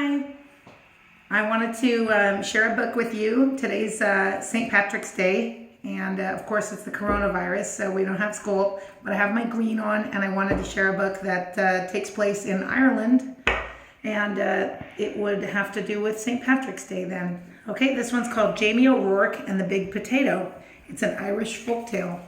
Hi. I wanted to share a book with you. Today's St. Patrick's Day, and of course it's the coronavirus, so we don't have school, but I have my green on, and I wanted to share a book that takes place in Ireland, and it would have to do with St. Patrick's Day then. Okay, this one's called Jamie O'Rourke and the Big Potato. It's an Irish folktale.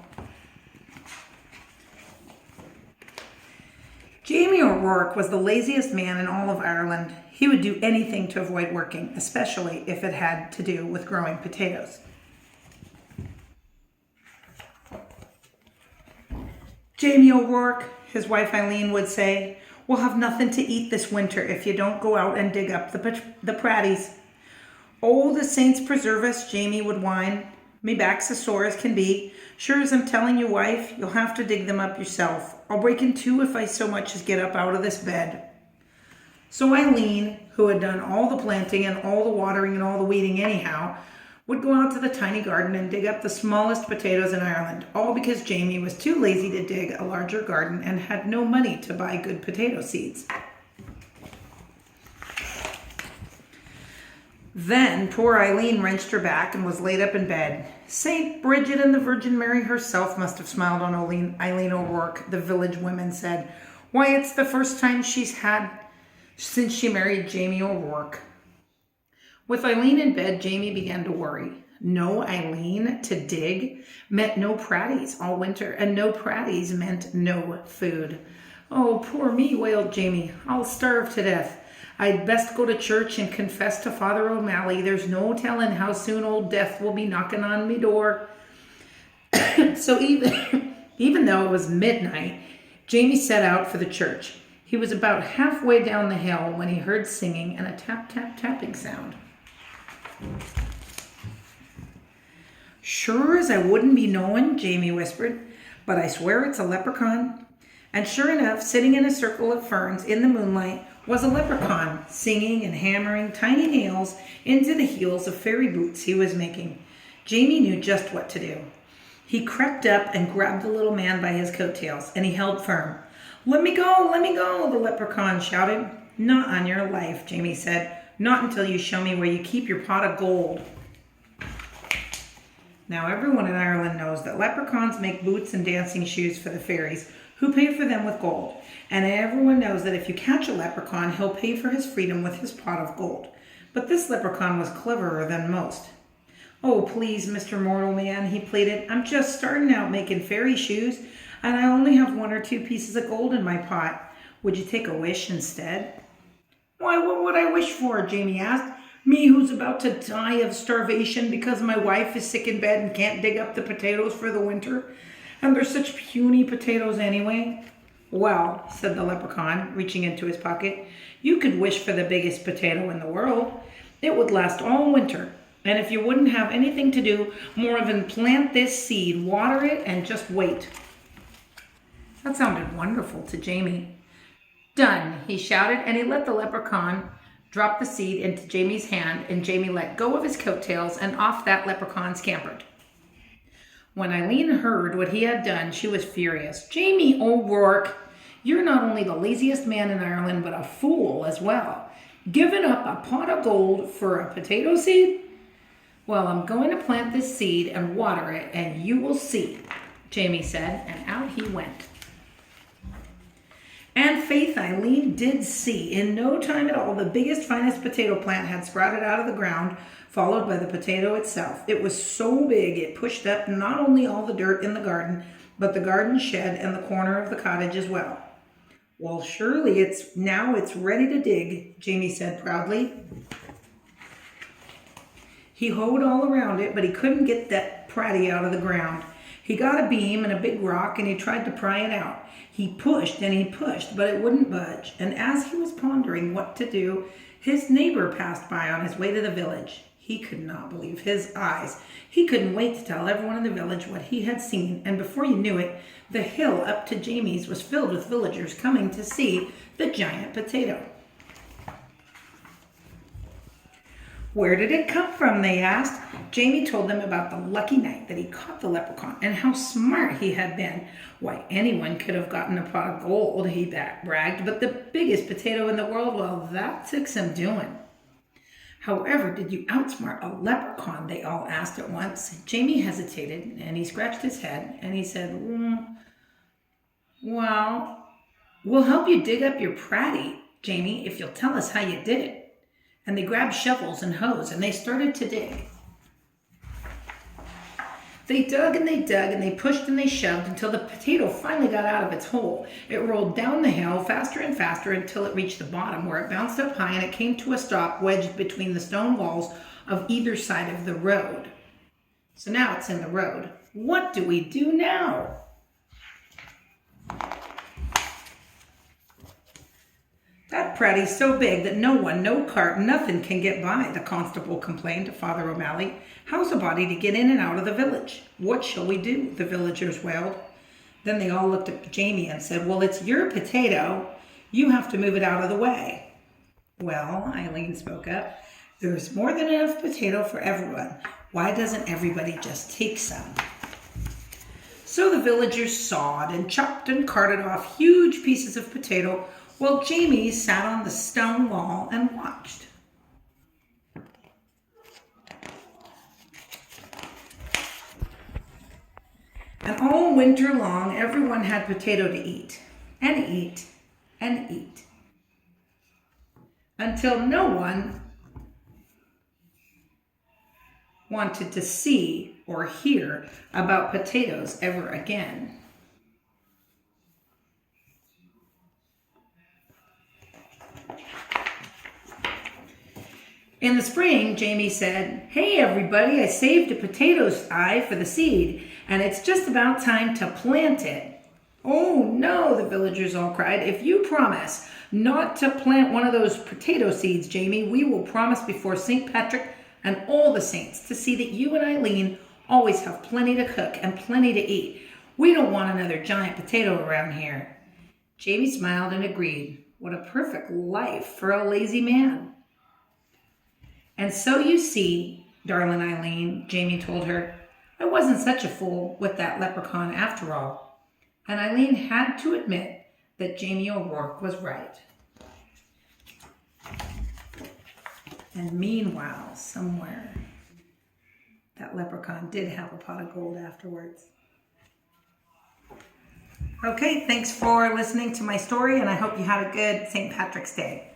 Jamie O'Rourke was the laziest man in all of Ireland. He would do anything to avoid working, especially if it had to do with growing potatoes. Jamie O'Rourke, his wife Eileen would say, "We'll have nothing to eat this winter if you don't go out and dig up the pratties." "Oh, the saints preserve us," Jamie would whine. "Me back's as sore as can be. Sure as I'm telling you, wife, you'll have to dig them up yourself. I'll break in two if I so much as get up out of this bed." So Eileen, who had done all the planting and all the watering and all the weeding anyhow, would go out to the tiny garden and dig up the smallest potatoes in Ireland, all because Jamie was too lazy to dig a larger garden and had no money to buy good potato seeds. Then poor Eileen wrenched her back and was laid up in bed. St. Bridget and the Virgin Mary herself must have smiled on Eileen O'Rourke, the village women said. Why, it's the first time she's had since she married Jamie O'Rourke. With Eileen in bed, Jamie began to worry. No Eileen to dig meant no pratties all winter, and no pratties meant no food. "Oh, poor me," wailed Jamie. "I'll starve to death. I'd best go to church and confess to Father O'Malley. There's no telling how soon old death will be knocking on me door." So even though it was midnight, Jamie set out for the church. He was about halfway down the hill when he heard singing and a tap, tap, tapping sound. "Sure as I wouldn't be knowing," Jamie whispered, "but I swear it's a leprechaun." And sure enough, sitting in a circle of ferns in the moonlight was a leprechaun, singing and hammering tiny nails into the heels of fairy boots he was making. Jamie knew just what to do. He crept up and grabbed the little man by his coattails, and he held firm. Let me go, the leprechaun shouted. "Not on your life," Jamie said. "Not until you show me where you keep your pot of gold." Now everyone in Ireland knows that leprechauns make boots and dancing shoes for the fairies, who pay for them with gold. And everyone knows that if you catch a leprechaun, he'll pay for his freedom with his pot of gold. But this leprechaun was cleverer than most. "Oh, please, Mr. Mortal Man," he pleaded. "I'm just starting out making fairy shoes, and I only have 1 or 2 pieces of gold in my pot. Would you take a wish instead?" "Why, what would I wish for?" Jamie asked. "Me who's about to die of starvation because my wife is sick in bed and can't dig up the potatoes for the winter. And they're such puny potatoes anyway." "Well," said the leprechaun, reaching into his pocket, "you could wish for the biggest potato in the world. It would last all winter. And if you wouldn't have anything to do more than plant this seed, water it, and just wait." That sounded wonderful to Jamie. "Done," he shouted, and he let the leprechaun drop the seed into Jamie's hand, and Jamie let go of his coattails, and off that leprechaun scampered. When Eileen heard what he had done, she was furious. "Jamie O'Rourke, you're not only the laziest man in Ireland, but a fool as well. Giving up a pot of gold for a potato seed? Well, I'm going to plant this seed and water it, and you will see," Jamie said, and out he went. And faith, Eileen did see. In no time at all, the biggest, finest potato plant had sprouted out of the ground, followed by the potato itself. It was so big it pushed up not only all the dirt in the garden, but the garden shed and the corner of the cottage as well. "Well, surely it's ready to dig," Jamie said proudly. He hoed all around it, but he couldn't get that pratty out of the ground. He got a beam and a big rock, and he tried to pry it out. He pushed and he pushed, but it wouldn't budge. And as he was pondering what to do, his neighbor passed by on his way to the village. He could not believe his eyes. He couldn't wait to tell everyone in the village what he had seen, and before you knew it, the hill up to Jamie's was filled with villagers coming to see the giant potato. "Where did it come from?" they asked. Jamie told them about the lucky night that he caught the leprechaun and how smart he had been. Why, anyone could have gotten a pot of gold, he bragged, but the biggest potato in the world, well, that took some doing. However, did you outsmart a leprechaun? They all asked at once. Jamie hesitated, and he scratched his head, and he said, well, we'll help you dig up your pratty, Jamie, if you'll tell us how you did it. And they grabbed shovels and hoes, and they started to dig. They dug and they pushed and they shoved until the potato finally got out of its hole. It rolled down the hill faster and faster until it reached the bottom, where it bounced up high and it came to a stop wedged between the stone walls of either side of the road. So now it's in the road. What do we do now? That pratty's so big that no one, no cart, nothing can get by, the constable complained to Father O'Malley. How's a body to get in and out of the village? What shall we do? The villagers wailed. Then they all looked at Jamie and said, well, it's your potato. You have to move it out of the way. Well, Eileen spoke up, there's more than enough potato for everyone. Why doesn't everybody just take some? So the villagers sawed and chopped and carted off huge pieces of potato, while Jamie sat on the stone wall and watched. And all winter long, everyone had potato to eat, and eat, and eat, until no one wanted to see or hear about potatoes ever again. In the spring, Jamie said, hey everybody, I saved a potato eye for the seed, and it's just about time to plant it. Oh no, the villagers all cried. If you promise not to plant one of those potato seeds, Jamie, we will promise before St. Patrick and all the saints to see that you and Eileen always have plenty to cook and plenty to eat. We don't want another giant potato around here. Jamie smiled and agreed. What a perfect life for a lazy man. And so you see, darling Eileen, Jamie told her, I wasn't such a fool with that leprechaun after all. And Eileen had to admit that Jamie O'Rourke was right. And meanwhile, somewhere, that leprechaun did have a pot of gold afterwards. Okay, thanks for listening to my story, and I hope you had a good St. Patrick's Day.